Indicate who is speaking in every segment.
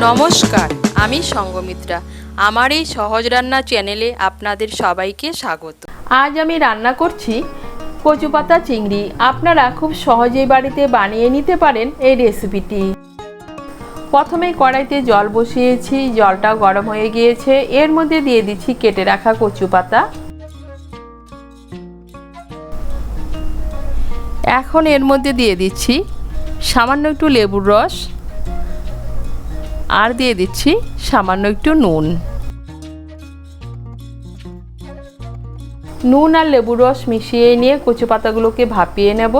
Speaker 1: নমস্কার, আমি সঙ্গমিত্রা। আমার এই সহজ রান্না চ্যানেলে আপনাদের সবাইকে স্বাগত। আজ আমি রান্না করছি কচু পাতা চিংড়ি। আপনারা খুব সহজেই বাড়িতে বানিয়ে নিতে পারেন এই রেসিপিটি। প্রথমে কড়াইতে জল বসিয়েছি, জলটা গরম হয়ে গিয়েছে। এর মধ্যে দিয়ে দিচ্ছি কেটে রাখা কচু পাতা। এখন এর মধ্যে দিয়ে দিচ্ছি সামান্য একটু লেবুর রস আর দিয়ে দিচ্ছি সামান্য একটু নুন। নুন আর লেবুর রস মিশিয়ে নিয়ে কচু পাতাগুলোকে ভাপিয়ে নেব।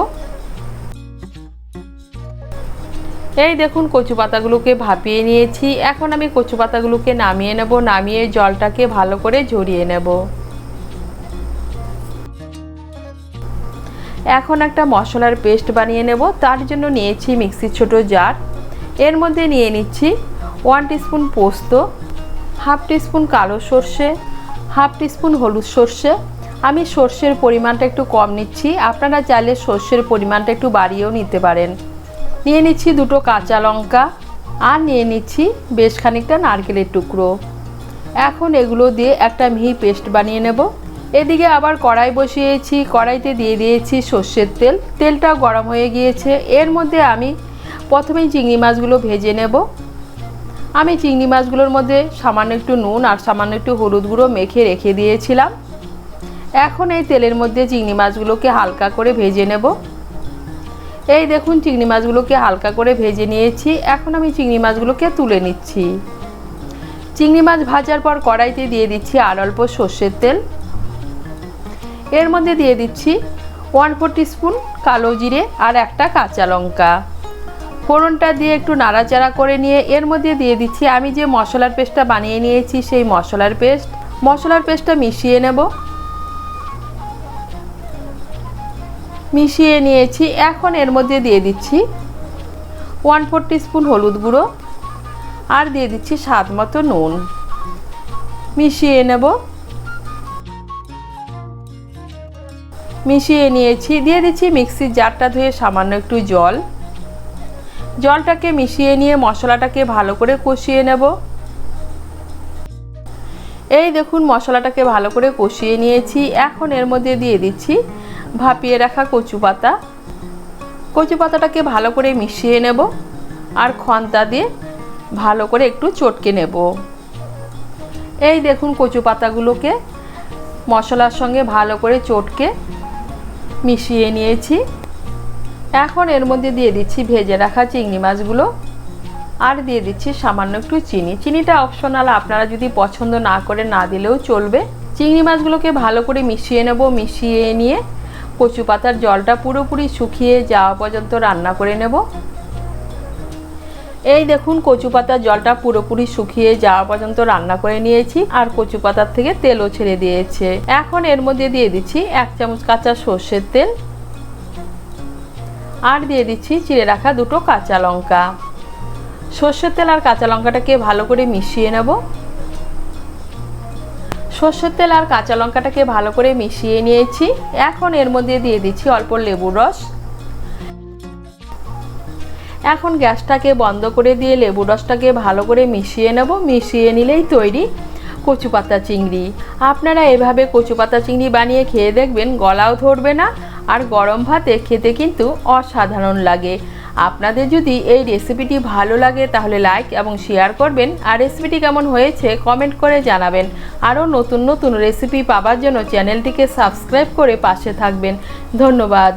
Speaker 1: এই দেখুন কচু পাতাগুলোকে ভাপিয়ে নিয়েছি। এখন আমি কচু পাতাগুলোকে নামিয়ে নেব। নামিয়ে জলটাকে ভালো করে ঝরিয়ে নেব। এখন একটা মশলার পেস্ট বানিয়ে নেব। তার জন্য নিয়েছি মিক্সির ছোট জার। এর মধ্যে নিয়ে নিচ্ছি 1 টিস্পুন পোস্ত, হাফ টিস্পুন কালো সর্ষে, হাফ টিস্পুন হলুদ সর্ষে। আমি সর্ষের পরিমাণটা একটু কম নিচ্ছি, আপনারা চাইলে সর্ষের পরিমাণটা একটু বাড়িয়েও নিতে পারেন। নিয়ে নিচ্ছি 2টো কাঁচা লঙ্কা আর নিয়ে নিচ্ছি বেশ খানিকটা নারকেলের টুকরো। এখন এগুলো দিয়ে একটা মিহি পেস্ট বানিয়ে নেব। এদিকে আবার কড়াই বসিয়েছি। কড়াইতে দিয়ে দিয়েছি সর্ষের তেল। তেলটা গরম হয়ে গিয়েছে। এর মধ্যে আমি প্রথমেই চিংড়ি মাছগুলো ভেজে নেব। আমি চিংড়ি মাছগুলোর মধ্যে সামান্য একটু নুন আর সামান্য একটু হলুদ গুঁড়ো মেখে রেখে দিয়েছিলাম। এখন এই তেলের মধ্যে চিংড়ি মাছগুলোকে হালকা করে ভেজে নেব। এই দেখুন চিংড়ি মাছগুলোকে হালকা করে ভেজে নিয়েছি। এখন আমি চিংড়ি মাছগুলোকে তুলে নিচ্ছি। চিংড়ি মাছ ভাজার পর কড়াইতে দিয়ে দিচ্ছি আর অল্প সর্ষের তেল। এর মধ্যে দিয়ে দিচ্ছি 1/4 টিস্পুন কালো জিরে আর একটা কাঁচা লঙ্কা। ফোড়নটা দিয়ে একটু নাড়াচাড়া করে নিয়ে এর মধ্যে দিয়ে দিচ্ছি আমি যে মশলার পেস্টটা বানিয়ে নিয়েছি সেই মশলার পেস্টটা মিশিয়ে নেব। মিশিয়ে নিয়েছি। এখন এর মধ্যে দিয়ে দিচ্ছি 1/4 টিস্পুন হলুদ গুঁড়ো আর দিয়ে দিচ্ছি স্বাদ মতো নুন। মিশিয়ে নেব। মিশিয়ে নিয়েছি। দিয়ে দিচ্ছি মিক্সির জারটা ধুয়ে সামান্য একটু জল। জলটাকে মিশিয়ে নিয়ে মশলাটাকে ভালো করে কষিয়ে নেব। এই দেখুন মশলাটাকে ভালো করে কষিয়ে নিয়েছি। এখন এর মধ্যে দিয়ে দিচ্ছি ভাপিয়ে রাখা কচু পাতা। কচু পাতাটাকে ভালো করে মিশিয়ে নেব আর খন্তা দিয়ে ভালো করে একটু চটকে নেব। এই দেখুন কচু পাতাগুলোকে মশলার সঙ্গে ভালো করে চটকে মিশিয়ে নিয়েছি। এখন এর মধ্যে দিয়ে দিচ্ছি ভেজে রাখা চিংড়ি মাছগুলো আর দিয়ে দিচ্ছি সামান্য একটু চিনি। চিনিটা অপশনাল, আপনারা যদি পছন্দ না করে না দিলেও চলবে। চিংড়ি মাছগুলোকে ভালো করে মিশিয়ে নেব। মিশিয়ে নিয়ে কচু পাতার জলটা পুরোপুরি শুকিয়ে যাওয়া পর্যন্ত রান্না করে নেব। এই দেখুন কচু পাতার জলটা পুরোপুরি শুকিয়ে যাওয়া পর্যন্ত রান্না করে নিয়েছি আর কচু পাতার থেকে তেলও ছেড়ে দিয়েছে। এখন এর মধ্যে দিয়ে দিচ্ছি 1 চামচ কাঁচা সর্ষের তেল আর দিয়ে দিচ্ছি চিড়ে রাখা 2টো কাঁচা লঙ্কা। সর্ষের তেল আর কাঁচা লঙ্কাটাকে ভালো করে মিশিয়ে নেব। সর্ষের তেল আর কাঁচা লঙ্কাটাকে ভালো করে মিশিয়ে নিয়েছি। এখন এর মধ্যে দিয়ে দিচ্ছি অল্প লেবুর রস। এখন গ্যাসটাকে বন্ধ করে দিয়ে লেবুর রসটাকে ভালো করে মিশিয়ে নেব। মিশিয়ে নিলেই তৈরি কচু পাতা চিংড়ি। আপনারা এভাবে কচু পাতা চিংড়ি বানিয়ে খেয়ে দেখবেন, গলাও ধরবে না আর গরম ভাতে খেতে কিন্তু অসাধারণ লাগে। আপনাদের যদি এই রেসিপিটি ভালো লাগে তাহলে লাইক এবং শেয়ার করবেন আর রেসিপিটি কেমন হয়েছে কমেন্ট করে জানাবেন। আরও নতুন নতুন রেসিপি পাওয়ার জন্য চ্যানেলটিকে সাবস্ক্রাইব করে পাশে থাকবেন। ধন্যবাদ।